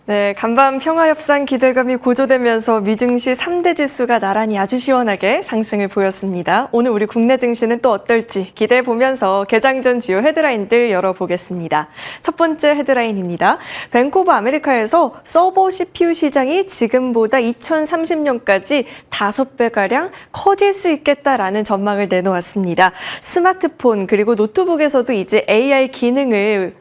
네, 간밤 평화협상 기대감이 고조되면서 미증시 3대 지수가 나란히 아주 시원하게 상승을 보였습니다. 오늘 우리 국내 증시는 또 어떨지 기대해 보면서 개장 전 주요 헤드라인들 열어보겠습니다. 첫 번째 헤드라인입니다. 뱅크 오브 아메리카에서 서버 CPU 시장이 지금보다 2030년까지 5배가량 커질 수 있겠다라는 전망을 내놓았습니다. 스마트폰 그리고 노트북에서도 이제 AI 기능을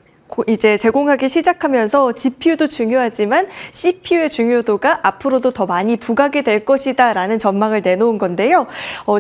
이제 제공하기 시작하면서 GPU도 중요하지만 CPU의 중요도가 앞으로도 더 많이 부각이 될 것이다라는 전망을 내놓은 건데요.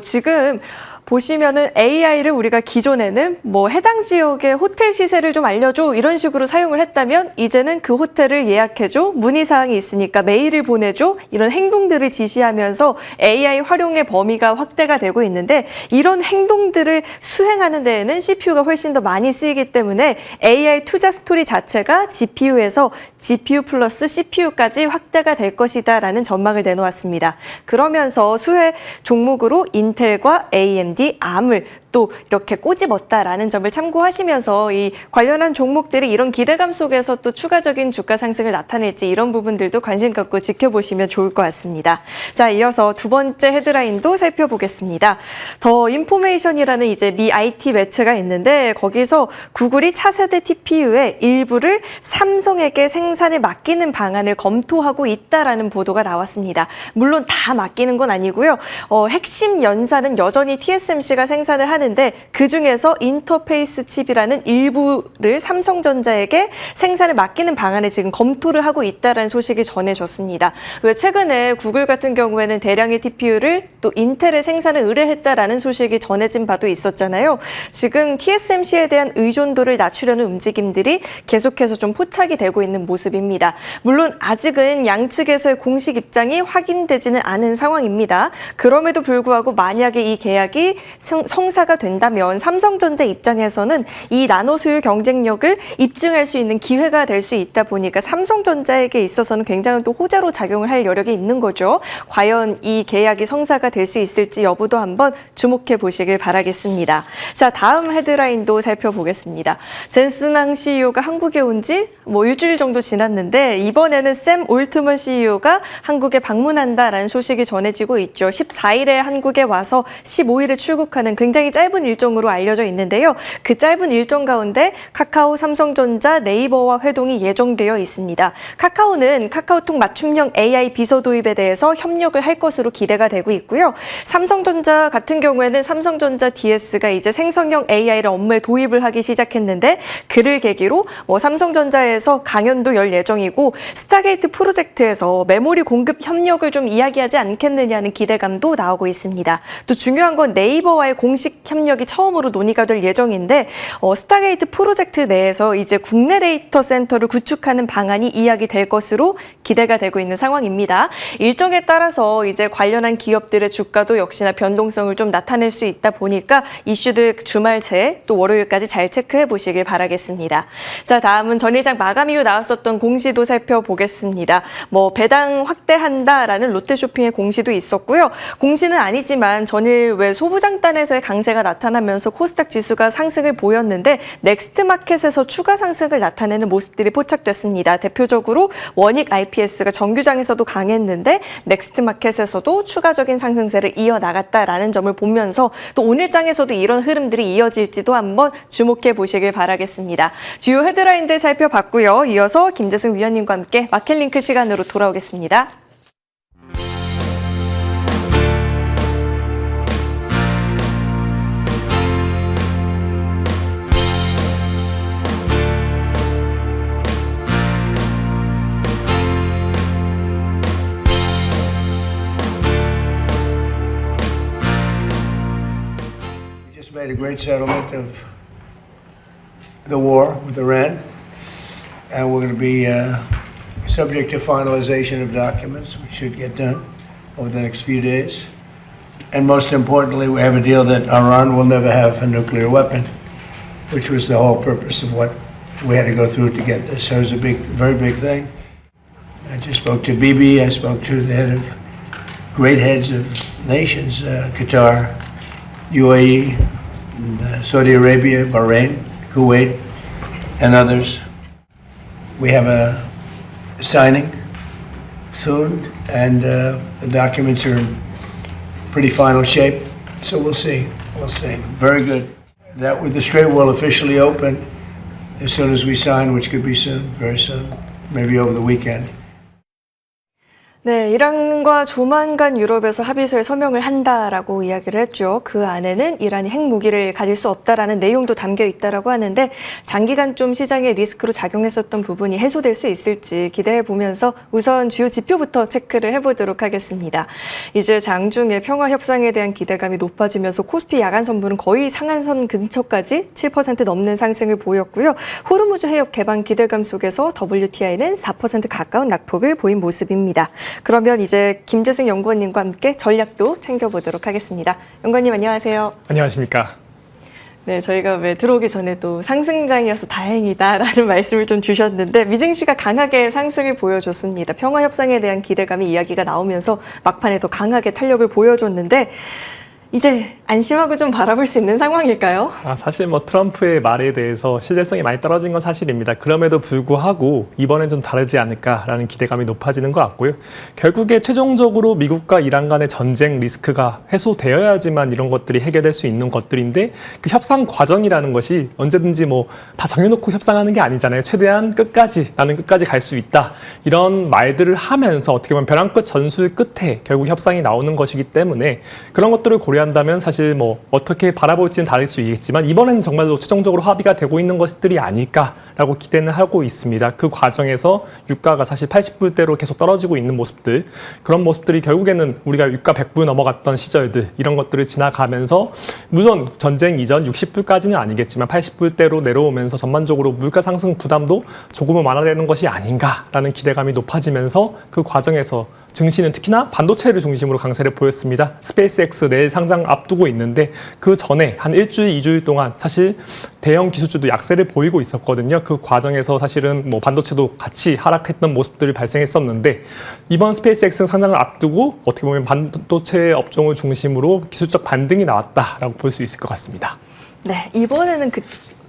지금 보시면은 AI를 우리가 기존에는 뭐 해당 지역의 호텔 시세를 좀 알려줘 이런 식으로 사용을 했다면 이제는 그 호텔을 예약해줘, 문의사항이 있으니까 메일을 보내줘 이런 행동들을 지시하면서 AI 활용의 범위가 확대가 되고 있는데 이런 행동들을 수행하는 데에는 CPU가 훨씬 더 많이 쓰이기 때문에 AI 투자 스토리 자체가 GPU에서 GPU 플러스 CPU까지 확대가 될 것이다라는 전망을 내놓았습니다. 그러면서 수혜 종목으로 인텔과 AMD, ARM을 또 이렇게 꼬집었다라는 점을 참고하시면서 이 관련한 종목들이 이런 기대감 속에서 또 추가적인 주가 상승을 나타낼지 이런 부분들도 관심 갖고 지켜보시면 좋을 것 같습니다. 자, 이어서 두 번째 헤드라인도 살펴보겠습니다. 더 인포메이션이라는 이제 미 IT 매체가 있는데 거기서 구글이 차세대 TPU의 일부를 삼성에게 생산을 맡기는 방안을 검토하고 있다라는 보도가 나왔습니다. 물론 다 맡기는 건 아니고요. 핵심 연산은 여전히 TSMC가 생산을 하는데 그중에서 인터페이스 칩이라는 일부를 삼성전자에게 생산을 맡기는 방안을 지금 검토를 하고 있다는 소식이 전해졌습니다. 왜 최근에 구글 같은 경우에는 대량의 TPU를 또 인텔에 생산을 의뢰했다라는 소식이 전해진 바도 있었잖아요. 지금 TSMC에 대한 의존도를 낮추려는 움직임들이 계속해서 좀 포착이 되고 있는 모습입니다. 물론 아직은 양측에서의 공식 입장이 확인되지는 않은 상황입니다. 그럼에도 불구하고 만약에 이 계약이 성사가 된다면 삼성전자 입장에서는 이 나노 수율 경쟁력을 입증할 수 있는 기회가 될 수 있다 보니까 삼성전자에게 있어서는 굉장히 또 호재로 작용을 할 여력이 있는 거죠. 과연 이 계약이 성사가 될 수 있을지 여부도 한번 주목해 보시길 바라겠습니다. 자, 다음 헤드라인도 살펴보겠습니다. 젠슨항 CEO가 한국에 온 지 일주일 정도 지났는데 이번에는 샘 올트먼 CEO가 한국에 방문한다라는 소식이 전해지고 있죠. 14일에 한국에 와서 15일에 출국하는 굉장히 짧은 일정으로 알려져 있는데요. 그 짧은 일정 가운데 카카오, 삼성전자, 네이버와 회동이 예정되어 있습니다. 카카오는 카카오톡 맞춤형 AI 비서 도입에 대해서 협력을 할 것으로 기대가 되고 있고요. 삼성전자 같은 경우에는 삼성전자 DS가 이제 생성형 AI를 업무에 도입을 하기 시작했는데 그를 계기로 삼성전자에서 강연도 열 예정이고 스타게이트 프로젝트에서 메모리 공급 협력을 좀 이야기하지 않겠느냐는 기대감도 나오고 있습니다. 또 중요한 건 네이버와의 공식 협력이 처음으로 논의가 될 예정인데 스타게이트 프로젝트 내에서 이제 국내 데이터 센터를 구축하는 방안이 이야기될 것으로 기대가 되고 있는 상황입니다. 일정에 따라서 이제 관련한 기업들의 주가도 역시나 변동성을 좀 나타낼 수 있다 보니까 이슈들 주말 새 또 월요일까지 잘 체크해 보시길 바라겠습니다. 자, 다음은 전일장 마감 이후 나왔었던 공시도 살펴보겠습니다. 배당 확대한다라는 롯데쇼핑의 공시도 있었고요. 공시는 아니지만 전일 외 소부장단에서의 강세가 나타나면서 코스닥 지수가 상승을 보였는데 넥스트마켓에서 추가 상승을 나타내는 모습들이 포착됐습니다. 대표적으로 원익 IPS가 정규장에서도 강했는데 넥스트마켓에서도 추가적인 상승세를 이어나갔다라는 점을 보면서 또 오늘장에서도 이런 흐름들이 이어질지도 한번 주목해 보시길 바라겠습니다. 주요 헤드라인들 살펴봤고요. 이어서 김재승 위원님과 함께 마켓링크 시간으로 돌아오겠습니다. Made a great settlement of the war with Iran, and we're going to be subject to finalization of documents, which should get done over the next few days. And most importantly, we have a deal that Iran will never have a nuclear weapon, which was the whole purpose of what we had to go through to get this. So it was a very big thing. I just spoke to Bibi, I spoke to the great heads of nations, Qatar, UAE, Saudi Arabia, Bahrain, Kuwait, and others. We have a signing soon, and the documents are in pretty final shape. So we'll see. We'll see. Very good. That the strait will officially open as soon as we sign, which could be soon, very soon, maybe over the weekend. 네, 이란과 조만간 유럽에서 합의서에 서명을 한다라고 이야기를 했죠. 그 안에는 이란이 핵무기를 가질 수 없다라는 내용도 담겨 있다라고 하는데 장기간 좀 시장에 리스크로 작용했었던 부분이 해소될 수 있을지 기대해 보면서 우선 주요 지표부터 체크를 해보도록 하겠습니다. 이제 장중에 평화 협상에 대한 기대감이 높아지면서 코스피 야간 선물은 거의 상한선 근처까지 7% 넘는 상승을 보였고요. 호르무즈 해협 개방 기대감 속에서 WTI는 4% 가까운 낙폭을 보인 모습입니다. 그러면 이제 김재승 연구원님과 함께 전략도 챙겨보도록 하겠습니다. 연구원님 안녕하세요. 안녕하십니까. 네, 저희가 왜 들어오기 전에도 상승장이어서 다행이다라는 말씀을 좀 주셨는데 미증시가 강하게 상승을 보여줬습니다. 평화 협상에 대한 기대감이 이야기가 나오면서 막판에 더 강하게 탄력을 보여줬는데 이제 안심하고 좀 바라볼 수 있는 상황일까요? 사실 트럼프의 말에 대해서 신뢰성이 많이 떨어진 건 사실입니다. 그럼에도 불구하고 이번엔 좀 다르지 않을까라는 기대감이 높아지는 것 같고요. 결국에 최종적으로 미국과 이란 간의 전쟁 리스크가 해소되어야지만 이런 것들이 해결될 수 있는 것들인데 그 협상 과정이라는 것이 언제든지 다 정해놓고 협상하는 게 아니잖아요. 최대한 나는 끝까지 갈 수 있다. 이런 말들을 하면서 어떻게 보면 벼랑 끝 전술 끝에 결국 협상이 나오는 것이기 때문에 그런 것들을 고려한다면 사실 어떻게 바라볼지는 다를 수 있겠지만 이번에는 정말로 최종적으로 합의가 되고 있는 것들이 아닐까라고 기대는 하고 있습니다. 그 과정에서 유가가 사실 80불대로 계속 떨어지고 있는 모습들, 그런 모습들이 결국에는 우리가 유가 100불 넘어갔던 시절들 이런 것들을 지나가면서 물론 전쟁 이전 60불까지는 아니겠지만 80불대로 내려오면서 전반적으로 물가 상승 부담도 조금은 완화되는 것이 아닌가라는 기대감이 높아지면서 그 과정에서 증시는 특히나 반도체를 중심으로 강세를 보였습니다. 스페이스X 내일 상장 앞두고 있는데 그 전에 한 일주일, 2주일 동안 사실 대형 기술주도 약세를 보이고 있었거든요. 그 과정에서 사실은 반도체도 같이 하락했던 모습들이 발생했었는데 이번 스페이스X 상장을 앞두고 어떻게 보면 반도체 업종을 중심으로 기술적 반등이 나왔다라고 볼 수 있을 것 같습니다. 네, 이번에는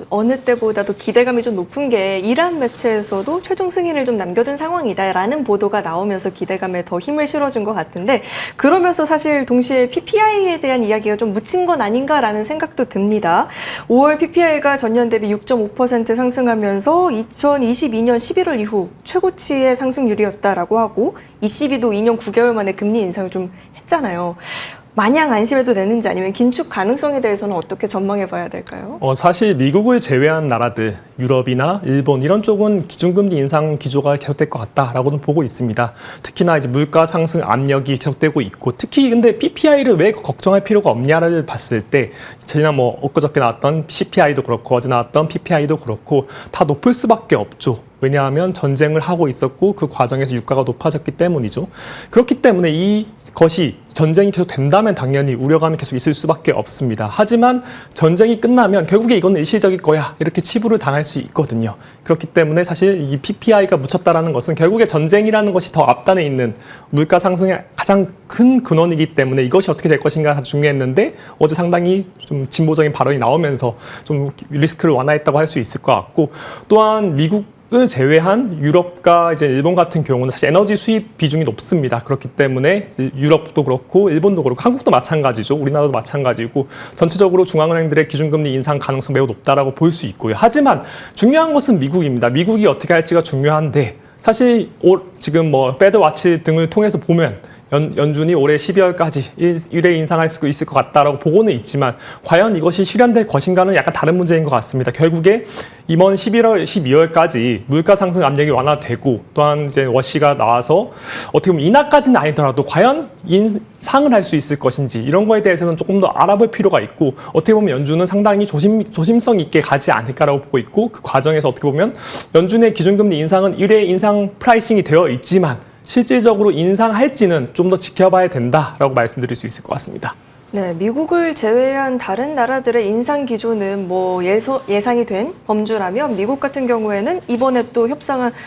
어느 때보다도 기대감이 좀 높은 게 이란 매체에서도 최종 승인을 좀 남겨둔 상황이다라는 보도가 나오면서 기대감에 더 힘을 실어준 것 같은데 그러면서 사실 동시에 PPI에 대한 이야기가 좀 묻힌 건 아닌가라는 생각도 듭니다. 5월 PPI가 전년 대비 6.5% 상승하면서 2022년 11월 이후 최고치의 상승률이었다라고 하고 ECB도 2년 9개월 만에 금리 인상을 좀 했잖아요. 마냥 안심해도 되는지 아니면 긴축 가능성에 대해서는 어떻게 전망해 봐야 될까요? 사실 미국을 제외한 나라들, 유럽이나 일본 이런 쪽은 기준금리 인상 기조가 계속될 것 같다라고는 보고 있습니다. 특히나 이제 물가 상승 압력이 계속되고 있고 특히 근데 PPI를 왜 걱정할 필요가 없냐를 봤을 때 지난 엊그저께 나왔던 CPI도 그렇고 어제 나왔던 PPI도 그렇고 다 높을 수밖에 없죠. 왜냐하면 전쟁을 하고 있었고 그 과정에서 유가가 높아졌기 때문이죠. 그렇기 때문에 이것이 전쟁이 계속 된다면 당연히 우려감이 계속 있을 수밖에 없습니다. 하지만 전쟁이 끝나면 결국에 이건 일시적일 거야 이렇게 치부를 당할 수 있거든요. 그렇기 때문에 사실 이 PPI가 묻혔다라는 것은 결국에 전쟁이라는 것이 더 앞단에 있는 물가 상승의 가장 큰 근원이기 때문에 이것이 어떻게 될 것인가 중요했는데 어제 상당히 좀 진보적인 발언이 나오면서 좀 리스크를 완화했다고 할 수 있을 것 같고 또한 미국을 제외한 유럽과 이제 일본 같은 경우는 사실 에너지 수입 비중이 높습니다. 그렇기 때문에 유럽도 그렇고 일본도 그렇고 한국도 마찬가지죠. 우리나라도 마찬가지고 전체적으로 중앙은행들의 기준금리 인상 가능성 매우 높다라고 볼 수 있고요. 하지만 중요한 것은 미국입니다. 미국이 어떻게 할지가 중요한데 사실 지금 패드 와치 등을 통해서 보면 연준이 올해 12월까지 1회 인상할 수 있을 것 같다라고 보고는 있지만 과연 이것이 실현될 것인가는 약간 다른 문제인 것 같습니다. 결국에 이번 11월, 12월까지 물가 상승 압력이 완화되고 또한 이제 워시가 나와서 어떻게 보면 인하까지는 아니더라도 과연 인상을 할 수 있을 것인지 이런 거에 대해서는 조금 더 알아볼 필요가 있고 어떻게 보면 연준은 상당히 조심성 있게 가지 않을까라고 보고 있고 그 과정에서 어떻게 보면 연준의 기준금리 인상은 1회 인상 프라이싱이 되어 있지만 실질적으로 인상할지는 좀 더 지켜봐야 된다라고 말씀드릴 수 있을 것 같습니다. 네, 미국을 제외한 다른 나라들의 인상 기조는 예상이 된 범주라면 미국 같은 경우에는 이번에 또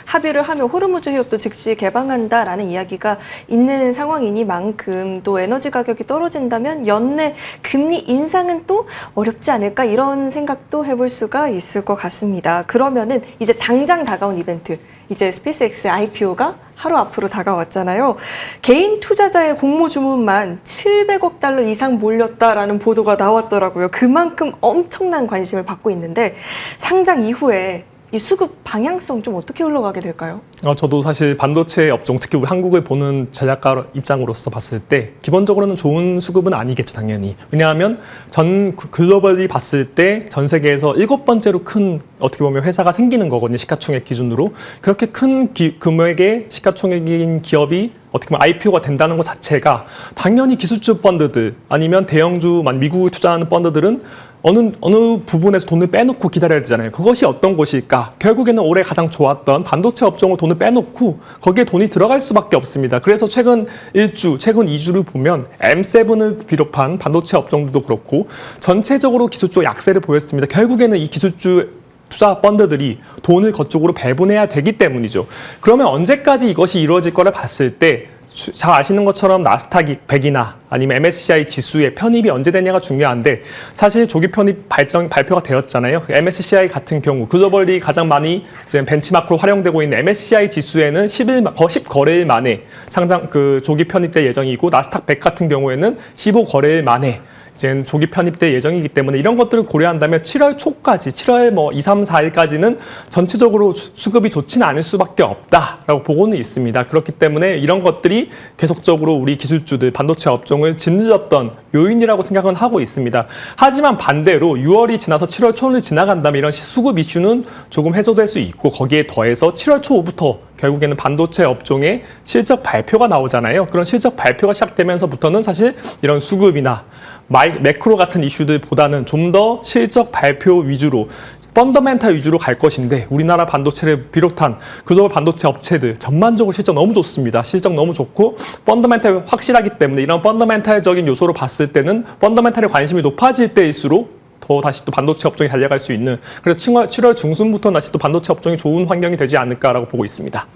합의를 하며 호르무즈 해협도 즉시 개방한다라는 이야기가 있는 상황이니만큼 또 에너지 가격이 떨어진다면 연내 금리 인상은 또 어렵지 않을까 이런 생각도 해볼 수가 있을 것 같습니다. 그러면은 이제 당장 다가온 이벤트 이제 스페이스X IPO가 하루 앞으로 다가왔잖아요. 개인 투자자의 공모 주문만 700억 달러 이상 몰렸다라는 보도가 나왔더라고요. 그만큼 엄청난 관심을 받고 있는데 상장 이후에 이 수급 방향성 좀 어떻게 흘러가게 될까요? 저도 사실 반도체 업종, 특히 우리 한국을 보는 전략가 입장으로서 봤을 때 기본적으로는 좋은 수급은 아니겠죠, 당연히. 왜냐하면 전 글로벌리 봤을 때 전 세계에서 7번째로 큰 어떻게 보면 회사가 생기는 거거든요, 시가총액 기준으로. 그렇게 큰 금액의 시가총액인 기업이 어떻게 보면 IPO가 된다는 것 자체가 당연히 기술주 펀드들 아니면 대형주, 미국에 투자하는 펀드들은 어느 부분에서 돈을 빼놓고 기다려야 되잖아요. 그것이 어떤 것일까? 결국에는 올해 가장 좋았던 반도체 업종을 돈을 빼놓고 거기에 돈이 들어갈 수밖에 없습니다. 그래서 최근 1주, 최근 2주를 보면 M7을 비롯한 반도체 업종들도 그렇고 전체적으로 기술주 약세를 보였습니다. 결국에는 이 기술주 투자 펀드들이 돈을 그쪽으로 배분해야 되기 때문이죠. 그러면 언제까지 이것이 이루어질 거를 봤을 때 잘 아시는 것처럼 나스닥 100이나 아니면 MSCI 지수의 편입이 언제 되냐가 중요한데 사실 조기 편입 발표가 되었잖아요. MSCI 같은 경우 글로벌리 가장 많이 이제 벤치마크로 활용되고 있는 MSCI 지수에는 10거래일 만에 상장 조기 편입될 예정이고 나스닥 100 같은 경우에는 15거래일 만에 이제 조기 편입될 예정이기 때문에 이런 것들을 고려한다면 7월 초까지, 7월 2, 3, 4일까지는 전체적으로 수급이 좋지는 않을 수밖에 없다라고 보고는 있습니다. 그렇기 때문에 이런 것들이 계속적으로 우리 기술주들, 반도체 업종을 짓눌렀던 요인이라고 생각은 하고 있습니다. 하지만 반대로 6월이 지나서 7월 초를 지나간다면 이런 수급 이슈는 조금 해소될 수 있고 거기에 더해서 7월 초부터 결국에는 반도체 업종의 실적 발표가 나오잖아요. 그런 실적 발표가 시작되면서부터는 사실 이런 수급이나 매크로 같은 이슈들보다는 좀 더 실적 발표 위주로 펀더멘탈 위주로 갈 것인데 우리나라 반도체를 비롯한 글로벌 반도체 업체들 전반적으로 실적 너무 좋습니다. 실적 너무 좋고 펀더멘탈 확실하기 때문에 이런 펀더멘탈적인 요소로 봤을 때는 펀더멘탈에 관심이 높아질 때일수록 더 다시 또 반도체 업종이 달려갈 수 있는 그래서 7월 중순부터 다시 또 반도체 업종이 좋은 환경이 되지 않을까라고 보고 있습니다.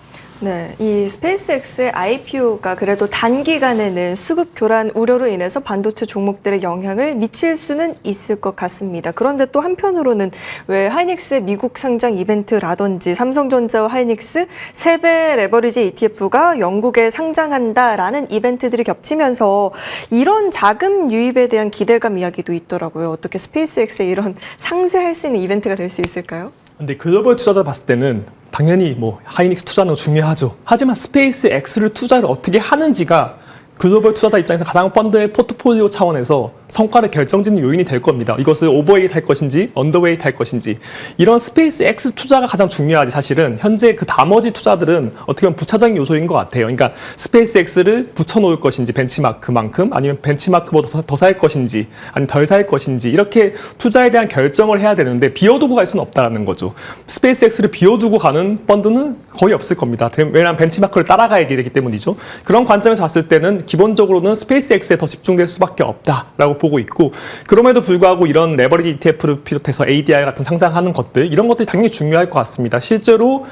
네, 이 스페이스X의 IPO가 그래도 단기간에는 수급 교란 우려로 인해서 반도체 종목들의 영향을 미칠 수는 있을 것 같습니다. 그런데 또 한편으로는 왜 하이닉스의 미국 상장 이벤트라든지 삼성전자와 하이닉스 3배 레버리지 ETF가 영국에 상장한다라는 이벤트들이 겹치면서 이런 자금 유입에 대한 기대감 이야기도 있더라고요. 어떻게 스페이스X의 이런 상쇄할 수 있는 이벤트가 될 수 있을까요? 근데 글로벌 투자자 봤을 때는 당연히 하이닉스 투자는 중요하죠. 하지만 스페이스X를 투자를 어떻게 하는지가 글로벌 투자자 입장에서 가장 펀드의 포트폴리오 차원에서 성과를 결정짓는 요인이 될 겁니다. 이것을 오버웨이트 할 것인지 언더웨이트 할 것인지 이런 스페이스X 투자가 가장 중요하지 사실은 현재 그 나머지 투자들은 어떻게 보면 부차적인 요소인 것 같아요. 그러니까 스페이스X를 붙여놓을 것인지 벤치마크만큼 아니면 벤치마크보다 더 살 것인지 아니면 덜 살 것인지 이렇게 투자에 대한 결정을 해야 되는데 비워두고 갈 수는 없다는 거죠. 스페이스X를 비워두고 가는 펀드는 거의 없을 겁니다. 왜냐하면 벤치마크를 따라가야 되기 때문이죠. 그런 관점에서 봤을 때는 기본적으로는 스페이스X에 더 집중될 수밖에 없다라고 보고 있고 그럼에도 불구하고 이런 레버리지 ETF를 비롯해서 ADR 같은 상장하는 것들 이런 것들이 당연히 중요할 것 같습니다. 실제로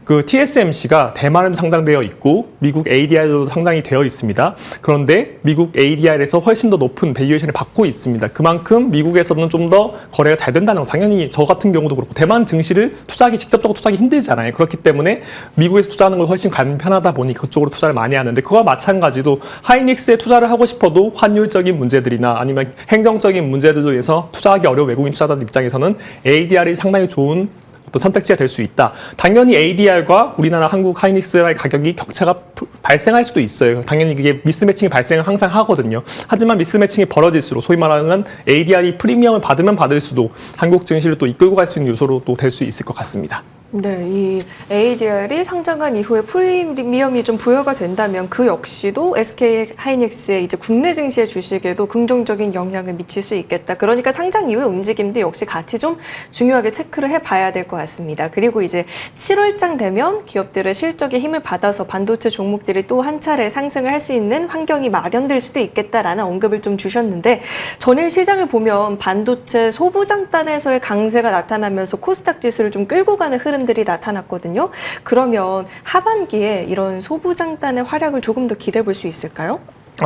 그 TSMC가 대만에도 상장되어 있고 미국 ADR도 상장이 되어 있습니다. 그런데 미국 ADR에서 훨씬 더 높은 밸류에이션을 받고 있습니다. 그만큼 미국에서는 좀 더 거래가 잘 된다는 거 당연히 저 같은 경우도 그렇고 대만 증시를 직접적으로 투자하기 힘들잖아요. 그렇기 때문에 미국에서 투자하는 걸 훨씬 간편하다 보니 그쪽으로 투자를 많이 하는데 그와 마찬가지로 하이닉스에 투자를 하고 싶어도 환율적인 문제들이나 아니면 행정적인 문제들로 인해서 투자하기 어려운 외국인 투자자들 입장에서는 ADR이 상당히 좋은 어떤 선택지가 될 수 있다. 당연히 ADR과 우리나라 한국 하이닉스의 가격이 격차가 발생할 수도 있어요. 당연히 그게 미스매칭이 발생을 항상 하거든요. 하지만 미스매칭이 벌어질수록 소위 말하는 ADR이 프리미엄을 받으면 받을수록 한국 증시를 또 이끌고 갈 수 있는 요소로 또 될 수 있을 것 같습니다. 네, 이 ADR이 상장한 이후에 프리미엄이 좀 부여가 된다면 그 역시도 SK 하이닉스의 이제 국내 증시의 주식에도 긍정적인 영향을 미칠 수 있겠다. 그러니까 상장 이후의 움직임도 역시 같이 좀 중요하게 체크를 해봐야 될 것 같습니다. 그리고 이제 7월장 되면 기업들의 실적에 힘을 받아서 반도체 종목들이 또 한 차례 상승을 할 수 있는 환경이 마련될 수도 있겠다라는 언급을 좀 주셨는데 전일 시장을 보면 반도체 소부장단에서의 강세가 나타나면서 코스닥 지수를 좀 끌고 가는 흐름들이 나타났거든요. 그러면 하반기에 이런 소부장단의 활약을 조금 더 기대해 볼 수 있을까요?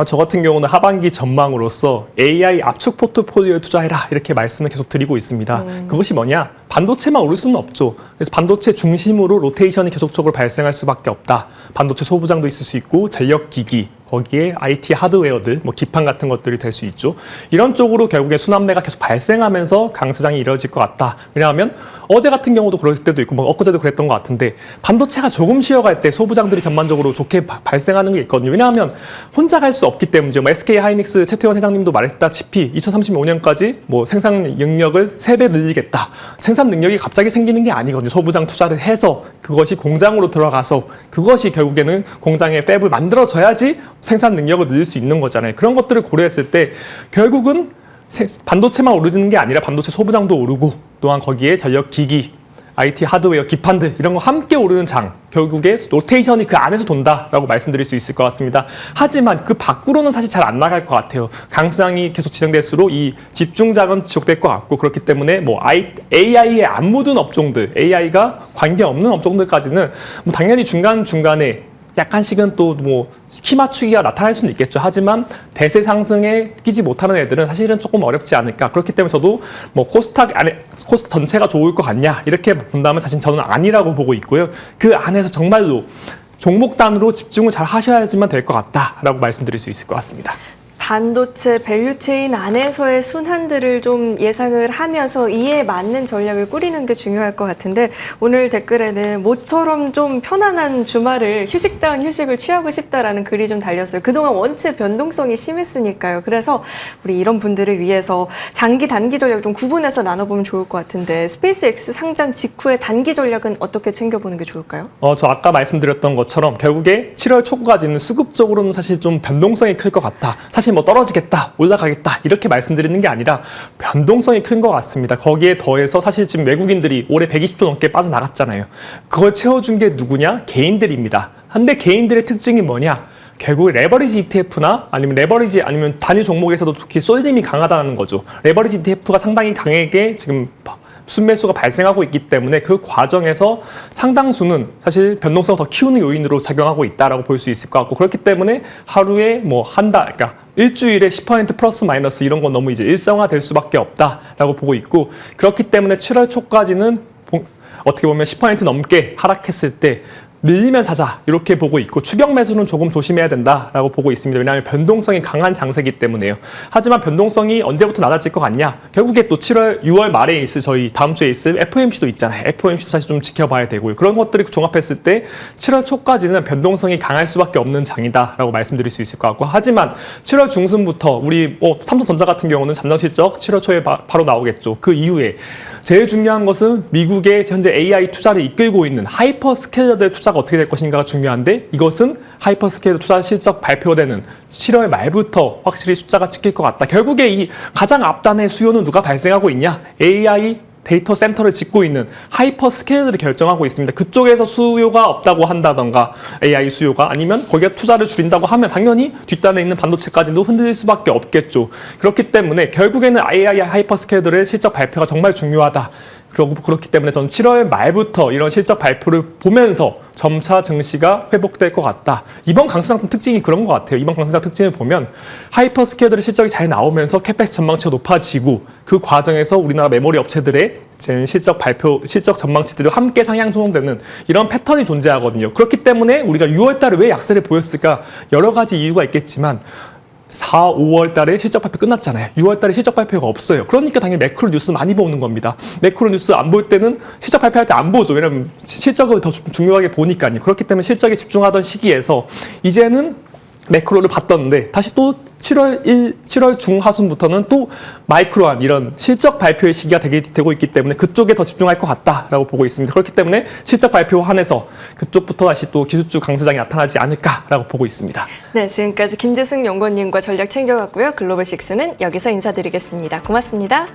저 같은 경우는 하반기 전망으로서 AI 압축 포트폴리오에 투자해라 이렇게 말씀을 계속 드리고 있습니다. 그것이 뭐냐? 반도체만 오를 수는 없죠. 그래서 반도체 중심으로 로테이션이 계속적으로 발생할 수밖에 없다. 반도체 소부장도 있을 수 있고 전력기기, 거기에 IT 하드웨어들, 뭐 기판 같은 것들이 될 수 있죠. 이런 쪽으로 결국에 순환매가 계속 발생하면서 강수장이 이루어질 것 같다. 왜냐하면 어제 같은 경우도 그럴 때도 있고 뭐 엊그제도 그랬던 것 같은데 반도체가 조금 쉬어갈 때 소부장들이 전반적으로 좋게 발생하는 게 있거든요. 왜냐하면 혼자 갈 수 없기 때문이죠. 뭐 SK 하이닉스 최태원 회장님도 말했다시피 2035년까지 뭐 생산 능력을 3배 늘리겠다. 생산 능력이 갑자기 생기는 게 아니거든요. 소부장 투자를 해서 그것이 공장으로 들어가서 그것이 결국에는 공장에 팹을 만들어져야지 생산 능력을 늘릴 수 있는 거잖아요. 그런 것들을 고려했을 때 결국은 반도체만 오르는 게 아니라 반도체 소부장도 오르고 또한 거기에 전력기기, IT 하드웨어, 기판들 이런 거 함께 오르는 장, 결국에 로테이션이 그 안에서 돈다라고 말씀드릴 수 있을 것 같습니다. 하지만 그 밖으로는 사실 잘 안 나갈 것 같아요. 강수장이 계속 진행될수록 이 집중장은 지속될 것 같고 그렇기 때문에 뭐 AI에 안 묻은 업종들, AI가 관계없는 업종들까지는 뭐 당연히 중간중간에 약간씩은 또 뭐 키 맞추기가 나타날 수는 있겠죠. 하지만 대세 상승에 끼지 못하는 애들은 사실은 조금 어렵지 않을까. 그렇기 때문에 저도 뭐 코스닥 안에 코스트 전체가 좋을 것 같냐 이렇게 본다면 사실 저는 아니라고 보고 있고요. 그 안에서 정말로 종목 단으로 집중을 잘 하셔야지만 될 것 같다라고 말씀드릴 수 있을 것 같습니다. 반도체 밸류체인 안에서의 순환들을 좀 예상을 하면서 이에 맞는 전략을 꾸리는 게 중요할 것 같은데 오늘 댓글에는 모처럼 좀 편안한 주말을 휴식다운 휴식을 취하고 싶다라는 글이 좀 달렸어요. 그동안 원체 변동성이 심했으니까요. 그래서 우리 이런 분들을 위해서 장기 단기 전략 좀 구분해서 나눠보면 좋을 것 같은데 스페이스X 상장 직후의 단기 전략은 어떻게 챙겨보는 게 좋을까요? 저 아까 말씀드렸던 것처럼 결국에 7월 초까지는 수급적으로는 사실 좀 변동성이 클 것 같다. 사실 뭐 떨어지겠다, 올라가겠다 이렇게 말씀드리는 게 아니라 변동성이 큰 것 같습니다. 거기에 더해서 사실 지금 외국인들이 올해 120조 넘게 빠져나갔잖아요. 그걸 채워준 게 누구냐? 개인들입니다. 근데 개인들의 특징이 뭐냐? 결국 레버리지 ETF나 아니면 단위 종목에서도 특히 쏠림이 강하다는 거죠. 레버리지 ETF가 상당히 강하게 지금 순매수가 발생하고 있기 때문에 그 과정에서 상당수는 사실 변동성을 더 키우는 요인으로 작용하고 있다라고 볼 수 있을 것 같고 그렇기 때문에 하루에 뭐 그러니까 일주일에 10% 플러스 마이너스 이런 건 너무 이제 일상화될 수밖에 없다라고 보고 있고 그렇기 때문에 7월 초까지는 어떻게 보면 10% 넘게 하락했을 때 밀리면 사자 이렇게 보고 있고 추격 매수는 조금 조심해야 된다라고 보고 있습니다. 왜냐하면 변동성이 강한 장세기 때문에요. 하지만 변동성이 언제부터 낮아질 것 같냐? 결국에 또 6월 말에 있을 저희 다음 주에 있을 FOMC도 있잖아요. FOMC도 사실 좀 지켜봐야 되고요. 그런 것들을 종합했을 때 7월 초까지는 변동성이 강할 수밖에 없는 장이다라고 말씀드릴 수 있을 것 같고 하지만 7월 중순부터 우리 삼성전자 같은 경우는 잠정 실적 7월 초에 바로 나오겠죠. 그 이후에 제일 중요한 것은 미국의 현재 AI 투자를 이끌고 있는 하이퍼스케일러들의 투자가 어떻게 될 것인가가 중요한데 이것은 하이퍼스케일러 투자 실적 발표되는 7월 말부터 확실히 숫자가 찍힐 것 같다. 결국에 이 가장 앞단의 수요는 누가 발생하고 있냐? AI 데이터 센터를 짓고 있는 하이퍼스케일러들이 결정하고 있습니다. 그쪽에서 수요가 없다고 한다던가 AI 수요가 아니면 거기에 투자를 줄인다고 하면 당연히 뒷단에 있는 반도체까지도 흔들릴 수밖에 없겠죠. 그렇기 때문에 결국에는 AI 하이퍼스케일러들의 실적 발표가 정말 중요하다. 그렇기 때문에 저는 7월 말부터 이런 실적 발표를 보면서 점차 증시가 회복될 것 같다. 이번 강수장 특징이 그런 것 같아요. 이번 강수장 특징을 보면 하이퍼스케일러의 실적이 잘 나오면서 캐펙스 전망치가 높아지고 그 과정에서 우리나라 메모리 업체들의 실적 전망치들이 함께 상향 조정되는 이런 패턴이 존재하거든요. 그렇기 때문에 우리가 6월 달에 왜 약세를 보였을까? 여러 가지 이유가 있겠지만 4, 5월 달에 실적 발표 끝났잖아요. 6월 달에 실적 발표가 없어요. 그러니까 당연히 매크로 뉴스 많이 보는 겁니다. 매크로 뉴스 안 볼 때는 실적 발표할 때 안 보죠. 왜냐면 실적을 더 중요하게 보니까요. 그렇기 때문에 실적에 집중하던 시기에서 이제는 매크로를 봤던데 다시 또 7월 중하순부터는 또 마이크로한 이런 실적 발표의 시기가 되고 있기 때문에 그쪽에 더 집중할 것 같다라고 보고 있습니다. 그렇기 때문에 실적 발표 한해서 그쪽부터 다시 또 기술주 강세장이 나타나지 않을까라고 보고 있습니다. 네, 지금까지 김재승 연구원님과 전략 챙겨갔고요. 글로벌 식스는 여기서 인사드리겠습니다. 고맙습니다.